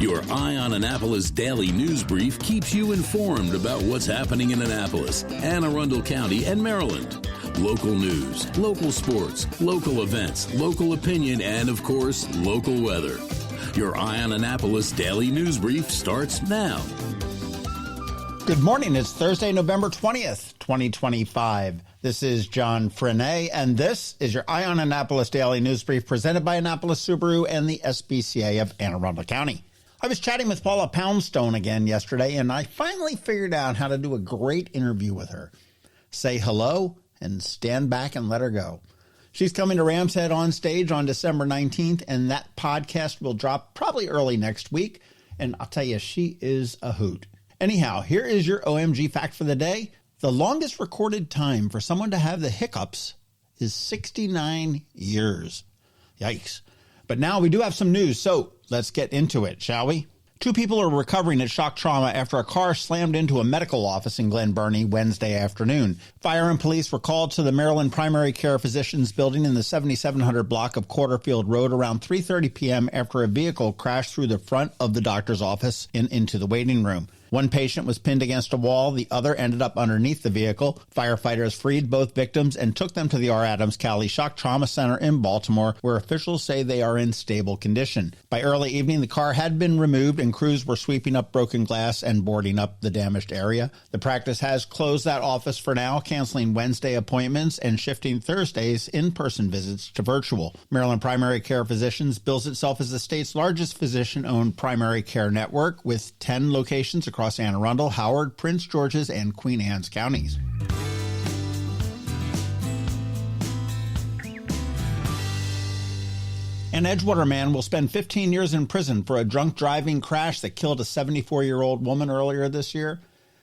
Your Eye on Annapolis daily news brief keeps you informed about what's happening in Annapolis, Anne Arundel County, and Maryland. Local news, local sports, local events, local opinion, and, of course, local weather. Your Eye on Annapolis daily news brief starts now. Good morning. It's Thursday, November 20th, 2025. This is John Frenaye, and this is your Eye on Annapolis daily news brief presented by Annapolis Subaru and the SBCA of Anne Arundel County. I was chatting with Paula Poundstone again yesterday, and I finally figured out how to do a great interview with her. Say hello and stand back and let her go. She's coming to Ram's Head on stage on December 19th, and that podcast will drop probably early next week. And I'll tell you, she is a hoot. Anyhow, here is your OMG fact for the day. The longest recorded time for someone to have the hiccups is 69 years. Yikes. But now we do have some news, so let's get into it, shall we? 2 people are recovering at shock trauma after a car slammed into a medical office in Glen Burnie Wednesday afternoon. Fire and police were called to the Maryland Primary Care Physicians building in the 7700 block of Quarterfield Road around 3:30 p.m. after a vehicle crashed through the front of the doctor's office and into the waiting room. One patient was pinned against a wall. The other ended up underneath the vehicle. Firefighters freed both victims and took them to the R. Adams Cowley Shock Trauma Center in Baltimore, where officials say they are in stable condition. By early evening, the car had been removed and crews were sweeping up broken glass and boarding up the damaged area. The practice has closed that office for now, canceling Wednesday appointments and shifting Thursday's in-person visits to virtual. Maryland Primary Care Physicians bills itself as the state's largest physician-owned primary care network with 10 locations across Anne Arundel, Howard, Prince George's, and Queen Anne's counties. An Edgewater man will spend 15 years in prison for a drunk driving crash that killed a 74-year-old woman earlier this year.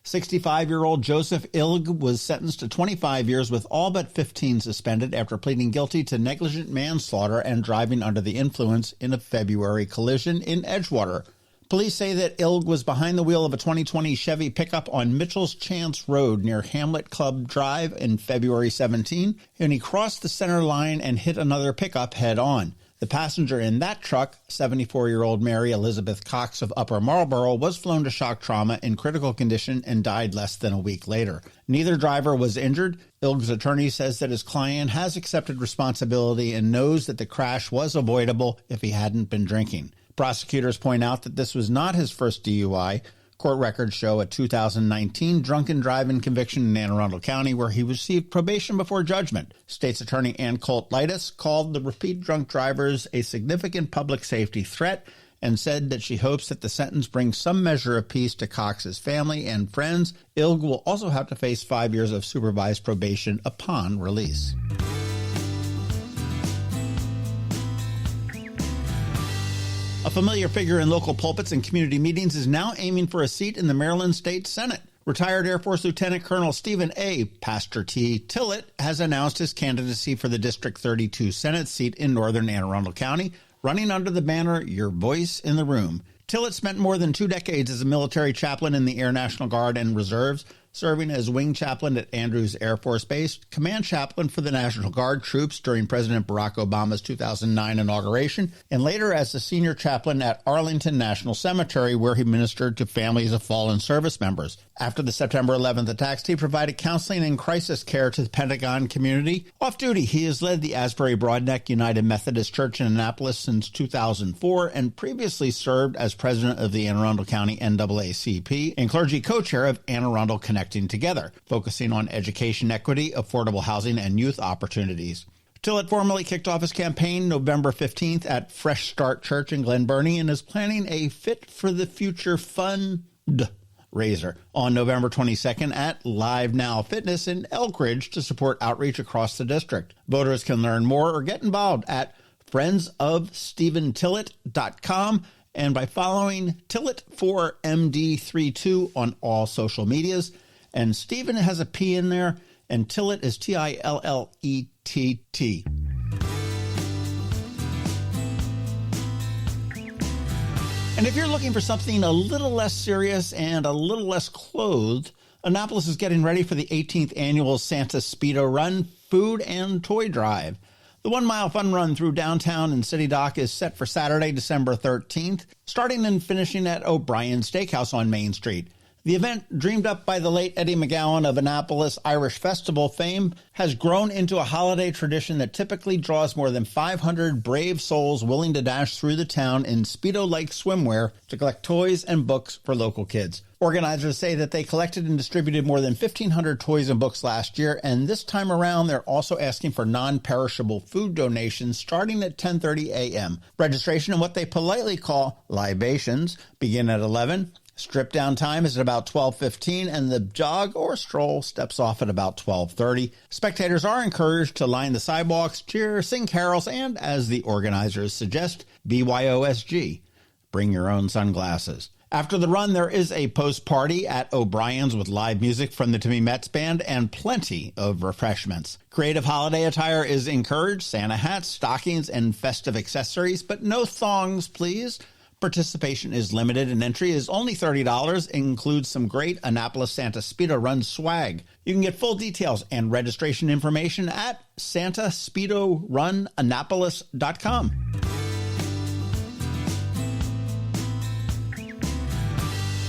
65-year-old Joseph Ilg was sentenced to 25 years with all but 15 suspended after pleading guilty to negligent manslaughter and driving under the influence in a February collision in Edgewater. Police say that Ilg was behind the wheel of a 2020 Chevy pickup on Mitchell's Chance Road near Hamlet Club Drive in February 17, and he crossed the center line and hit another pickup head-on. The passenger in that truck, 74-year-old Mary Elizabeth Cox of Upper Marlboro, was flown to shock trauma in critical condition and died less than a week later. Neither driver was injured. Ilg's attorney says that his client has accepted responsibility and knows that the crash was avoidable if he hadn't been drinking. Prosecutors point out that this was not his first DUI. Court records show a 2019 drunken driving conviction in Anne Arundel County where he received probation before judgment. State's Attorney Ann Colt-Litis called the repeat drunk drivers a significant public safety threat and said that she hopes that the sentence brings some measure of peace to Cox's family and friends. Ilg will also have to face 5 years of supervised probation upon release. A familiar figure in local pulpits and community meetings is now aiming for a seat in the Maryland State Senate. Retired Air Force Lieutenant Colonel Stephen A. Pastor T. Tillett has announced his candidacy for the District 32 Senate seat in northern Anne Arundel County, running under the banner, Your Voice in the Room. Tillett spent more than 2 decades as a military chaplain in the Air National Guard and Reserves, serving as wing chaplain at Andrews Air Force Base, command chaplain for the National Guard troops during President Barack Obama's 2009 inauguration, and later as the senior chaplain at Arlington National Cemetery, where he ministered to families of fallen service members. After the September 11th attacks, he provided counseling and crisis care to the Pentagon community. Off duty, he has led the Asbury Broadneck United Methodist Church in Annapolis since 2004 and previously served as president of the Anne Arundel County NAACP and clergy co-chair of Anne Arundel Connecting Together, focusing on education equity, affordable housing, and youth opportunities. Tillett formally kicked off his campaign November 15th at Fresh Start Church in Glen Burnie and is planning a Fit for the Future fundraiser on November 22nd at Live Now Fitness in Elkridge to support outreach across the district. Voters can learn more or get involved at friendsofstephentillett.com and by following Tillett4MD32 on all social medias. And Stephen has a P in there, and Tillett is Tillett. And if you're looking for something a little less serious and a little less clothed, Annapolis is getting ready for the 18th annual Santa Speedo Run Food and Toy Drive. The 1 mile fun run through downtown and City Dock is set for Saturday, December 13th, starting and finishing at O'Brien's Steakhouse on Main Street. The event, dreamed up by the late Eddie McGowan of Annapolis Irish Festival fame, has grown into a holiday tradition that typically draws more than 500 brave souls willing to dash through the town in Speedo-like swimwear to collect toys and books for local kids. Organizers say that they collected and distributed more than 1,500 toys and books last year, and this time around they're also asking for non-perishable food donations starting at 10:30 a.m. Registration and what they politely call libations begin at 11. Strip down time is at about 12:15, and the jog or stroll steps off at about 12:30. Spectators are encouraged to line the sidewalks, cheer, sing carols, and, as the organizers suggest, BYOSG. Bring your own sunglasses. After the run, there is a post-party at O'Brien's with live music from the Timmy Metz Band and plenty of refreshments. Creative holiday attire is encouraged, Santa hats, stockings, and festive accessories, but no thongs, please. Participation is limited and entry is only $30. It includes some great Annapolis Santa Speedo Run swag. You can get full details and registration information at santaspeedorunannapolis.com.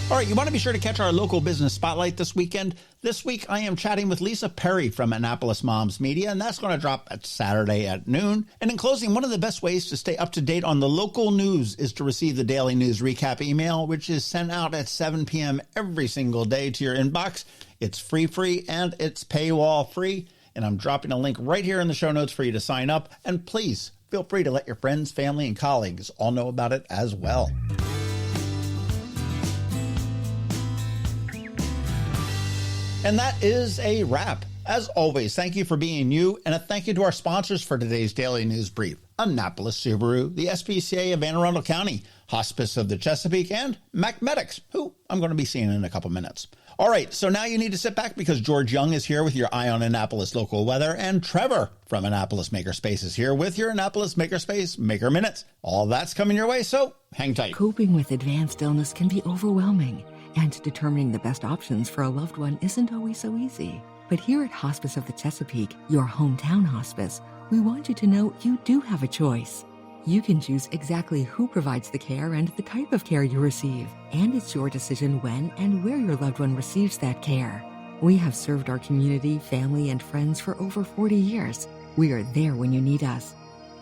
All right, you want to be sure to catch our local business spotlight this weekend. This week, I am chatting with Lisa Perry from Annapolis Moms Media, and that's going to drop at Saturday at noon. And in closing, one of the best ways to stay up to date on the local news is to receive the Daily News Recap email, which is sent out at 7 p.m. every single day to your inbox. It's free, and it's paywall free. And I'm dropping a link right here in the show notes for you to sign up. And please feel free to let your friends, family, and colleagues all know about it as well. And that is a wrap. As always, thank you for being you, and a thank you to our sponsors for today's Daily News Brief: Annapolis Subaru, the SPCA of Anne Arundel County, Hospice of the Chesapeake, and Macmedics, who I'm going to be seeing in a couple minutes. All right, so now you need to sit back because George Young is here with your Eye on Annapolis local weather, and Trevor from Annapolis Makerspace is here with your Annapolis Makerspace Maker Minutes. All that's coming your way, so hang tight. Coping with advanced illness can be overwhelming, and determining the best options for a loved one isn't always so easy. But here at Hospice of the Chesapeake, your hometown hospice, we want you to know you do have a choice. You can choose exactly who provides the care and the type of care you receive, and it's your decision when and where your loved one receives that care. We have served our community, family, and friends for over 40 years. We are there when you need us.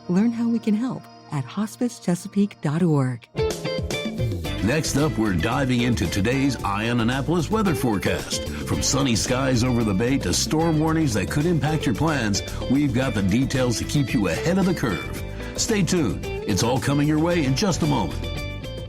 Learn how we can help at hospicechesapeake.org. Next up, we're diving into today's Eye on Annapolis weather forecast. From sunny skies over the bay to storm warnings that could impact your plans, we've got the details to keep you ahead of the curve. Stay tuned. It's all coming your way in just a moment.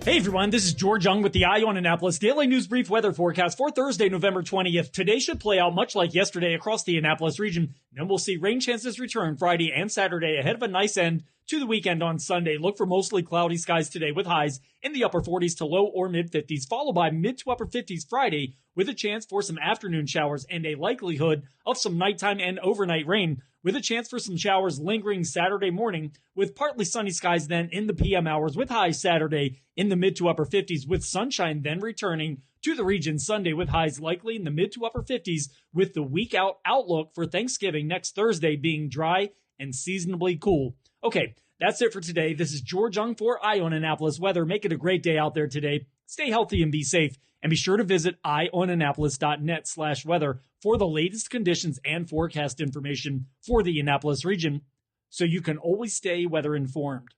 Hey everyone, this is George Young with the Eye on Annapolis Daily News Brief weather forecast for Thursday, November 20th. Today should play out much like yesterday across the Annapolis region. Then we'll see rain chances return Friday and Saturday ahead of a nice end to the weekend on Sunday. Look for mostly cloudy skies today with highs in the upper 40s to low or mid 50s, followed by mid to upper 50s Friday with a chance for some afternoon showers and a likelihood of some nighttime and overnight rain, with a chance for some showers lingering Saturday morning with partly sunny skies then in the PM hours with highs Saturday in the mid to upper 50s with sunshine then returning to the region Sunday with highs likely in the mid to upper 50s with the week out outlook for Thanksgiving next Thursday being dry and seasonably cool. Okay, that's it for today. This is George Young for Eye on Annapolis Weather. Make it a great day out there today. Stay healthy and be safe. And be sure to visit eyeonannapolis.net/weather for the latest conditions and forecast information for the Annapolis region so you can always stay weather informed.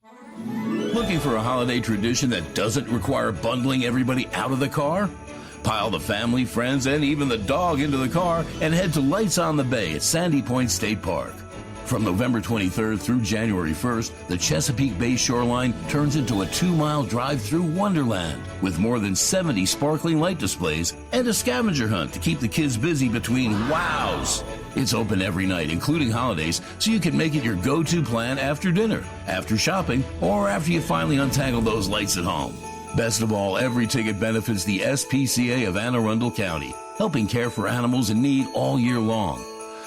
Looking for a holiday tradition that doesn't require bundling everybody out of the car? Pile the family, friends, and even the dog into the car and head to Lights on the Bay at Sandy Point State Park. From November 23rd through January 1st, the Chesapeake Bay shoreline turns into a 2-mile drive-through wonderland with more than 70 sparkling light displays and a scavenger hunt to keep the kids busy between wows. It's open every night, including holidays, so you can make it your go-to plan after dinner, after shopping, or after you finally untangle those lights at home. Best of all, every ticket benefits the SPCA of Anne Arundel County, helping care for animals in need all year long.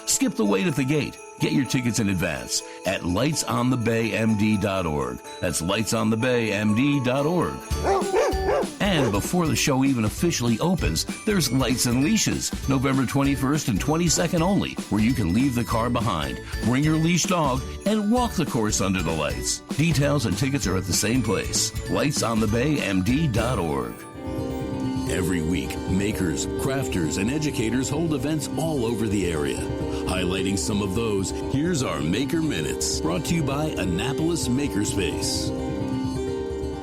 Skip the wait at the gate. Get your tickets in advance at lightsonthebaymd.org. That's lightsonthebaymd.org. And before the show even officially opens, there's Lights and Leashes, November 21st and 22nd only, where you can leave the car behind, bring your leash dog, and walk the course under the lights. Details and tickets are at the same place, lightsonthebaymd.org. Every week, makers, crafters, and educators hold events all over the area. Highlighting some of those, here's our Maker Minutes, brought to you by Annapolis Makerspace.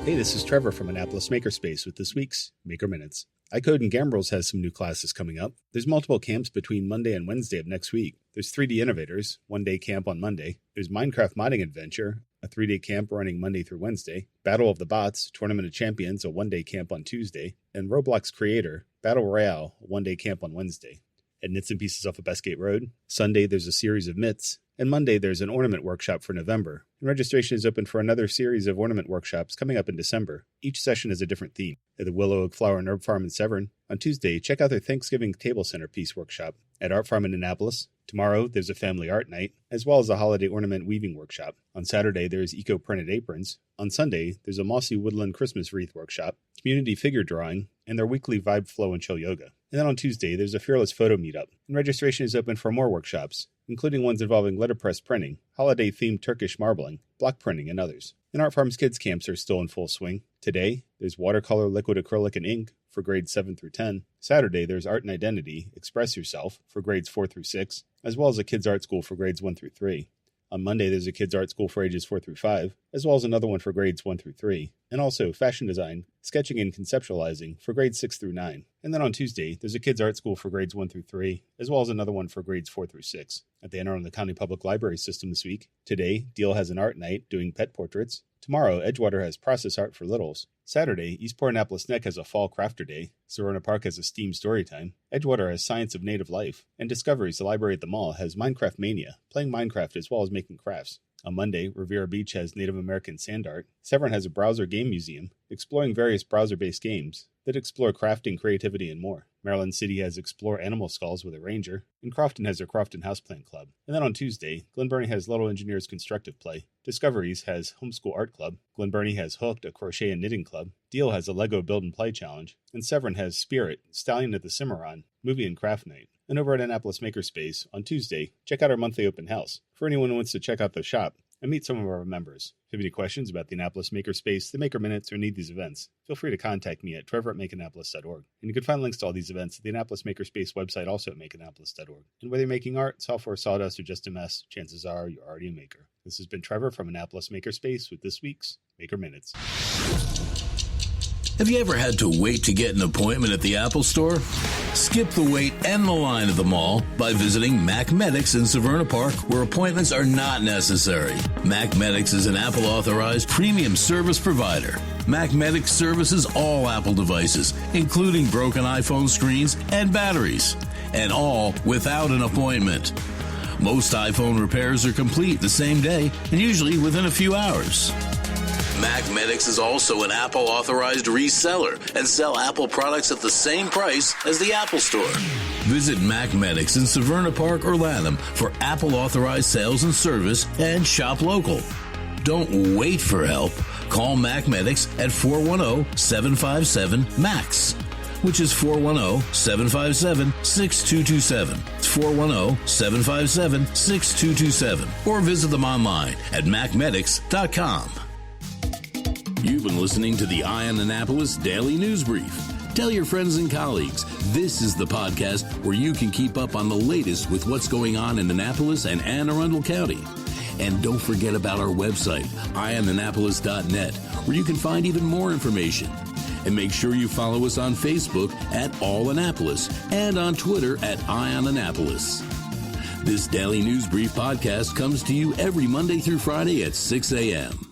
Hey, this is Trevor from Annapolis Makerspace with this week's Maker Minutes. iCode and Gambrels has some new classes coming up. There's multiple camps between Monday and Wednesday of next week. There's 3D Innovators, one-day camp on Monday. There's Minecraft Modding Adventure, a 3-day camp running Monday through Wednesday. Battle of the Bots, Tournament of Champions, a one-day camp on Tuesday. And Roblox Creator, Battle Royale, a one-day camp on Wednesday. At Knits and Pieces off of Bestgate Road, Sunday there's a series of mitts. And Monday there's an ornament workshop for November. And registration is open for another series of ornament workshops coming up in December. Each session is a different theme. At the Willow Oak Flower and Herb Farm in Severn, on Tuesday, check out their Thanksgiving Table Centerpiece workshop. At Art Farm in Annapolis, tomorrow there's a family art night, as well as a holiday ornament weaving workshop. On Saturday, there's eco-printed aprons. On Sunday, there's a mossy woodland Christmas wreath workshop, community figure drawing, and their weekly Vibe Flow and Chill Yoga. And then on Tuesday, there's a Fearless Photo Meetup, and registration is open for more workshops, including ones involving letterpress printing, holiday-themed Turkish marbling, block printing, and others. And Art Farm's kids' camps are still in full swing. Today, there's watercolor, liquid acrylic, and ink for grades 7 through 10. Saturday, there's Art and Identity, Express Yourself for grades 4 through 6, as well as a kids' art school for grades 1 through 3. On Monday, there's a kids' art school for ages 4 through 5, as well as another one for grades 1 through 3, and also fashion design, sketching, and conceptualizing for grades 6 through 9. And then on Tuesday, there's a kids' art school for grades 1 through 3, as well as another one for grades 4 through 6. At the Anne Arundel County Public Library system this week, today, Deal has an art night doing pet portraits. Tomorrow, Edgewater has process art for littles. Saturday, Eastport Annapolis Neck has a fall crafter day. Serona Park has a STEAM story time. Edgewater has Science of Native Life. And Discoveries, the library at the mall, has Minecraft Mania, playing Minecraft as well as making crafts. On Monday, Riviera Beach has Native American sand art. Severn has a browser game museum, exploring various browser-based games that explore crafting, creativity, and more. Maryland City has Explore Animal Skulls with a Ranger, and Crofton has their Crofton Houseplant Club. And then on Tuesday, Glen Burnie has Little Engineers Constructive Play. Discoveries has Homeschool Art Club. Glen Burnie has Hooked, a crochet and knitting club. Deal has a Lego Build and Play Challenge. And Severn has Spirit, Stallion at the Cimarron, Movie and Craft Night. And over at Annapolis Makerspace, on Tuesday, check out our monthly open house. For anyone who wants to check out the shop and meet some of our members. If you have any questions about the Annapolis Makerspace, the Maker Minutes, or need these events, feel free to contact me at trevor@makeannapolis.org. And you can find links to all these events at the Annapolis Makerspace website, also at makeannapolis.org. And whether you're making art, software, sawdust, or just a mess, chances are you're already a maker. This has been Trevor from Annapolis Makerspace with this week's Maker Minutes. Have you ever had to wait to get an appointment at the Apple Store? Skip the wait and the line at the mall by visiting Mac Medics in Severna Park, where appointments are not necessary. Mac Medics is an Apple-authorized premium service provider. Mac Medics services all Apple devices, including broken iPhone screens and batteries, and all without an appointment. Most iPhone repairs are complete the same day and usually within a few hours. Mac Medics is also an Apple-authorized reseller and sell Apple products at the same price as the Apple Store. Visit Mac Medics in Severna Park or Lanham for Apple-authorized sales and service and shop local. Don't wait for help. Call Mac Medics at 410-757-MAX, which is 410-757-6227. It's 410-757-6227. Or visit them online at macmedics.com. You've been listening to the Eye on Annapolis Daily News Brief. Tell your friends and colleagues, this is the podcast where you can keep up on the latest with what's going on in Annapolis and Anne Arundel County. And don't forget about our website, eyeonannapolis.net, where you can find even more information. And make sure you follow us on Facebook at All Annapolis and on Twitter at Eye on Annapolis. This Daily News Brief podcast comes to you every Monday through Friday at 6 a.m.